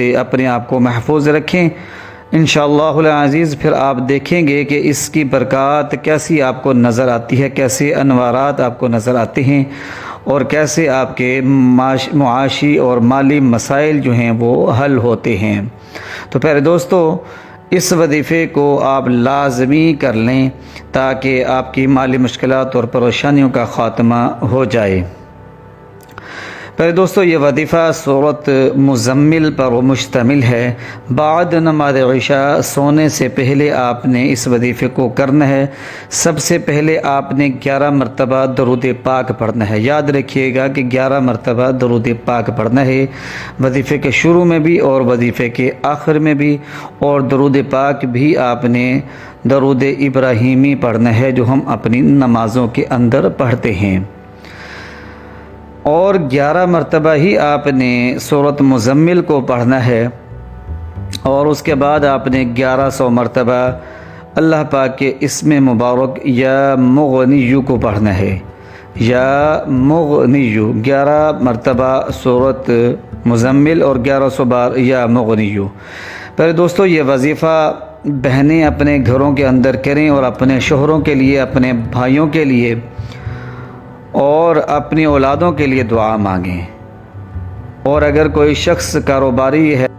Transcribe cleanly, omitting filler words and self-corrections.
سے اپنے آپ کو محفوظ رکھیں۔ انشاءاللہ العزیز پھر آپ دیکھیں گے کہ اس کی برکات کیسی آپ کو نظر آتی ہے، کیسے انوارات آپ کو نظر آتے ہیں، اور کیسے آپ کے معاشی اور مالی مسائل جو ہیں وہ حل ہوتے ہیں۔ تو پیارے دوستو، اس وظیفے کو آپ لازمی کر لیں تاکہ آپ کی مالی مشکلات اور پریشانیوں کا خاتمہ ہو جائے۔ پہلے دوستو، یہ وظیفہ سورۃ مزمل پر مشتمل ہے۔ بعد نماز عشاء سونے سے پہلے آپ نے اس وظیفے کو کرنا ہے۔ سب سے پہلے آپ نے 11 مرتبہ درود پاک پڑھنا ہے۔ یاد رکھیے گا کہ 11 مرتبہ درود پاک پڑھنا ہے، وظیفے کے شروع میں بھی اور وظیفے کے آخر میں بھی۔ اور درود پاک بھی آپ نے درود ابراہیمی پڑھنا ہے جو ہم اپنی نمازوں کے اندر پڑھتے ہیں۔ اور 11 مرتبہ ہی آپ نے سورۃ مزمل کو پڑھنا ہے، اور اس کے بعد آپ نے 1100 مرتبہ اللہ پاک کے اسم مبارک یا مغنی کو پڑھنا ہے۔ یا مغنی 11 مرتبہ سورۃ مزمل اور 1100 بار یا مغنی۔ پہلے دوستو، یہ وظیفہ بہنیں اپنے گھروں کے اندر کریں اور اپنے شوہروں کے لیے، اپنے بھائیوں کے لیے اور اپنی اولادوں کے لیے دعا مانگیں۔ اور اگر کوئی شخص کاروباری ہے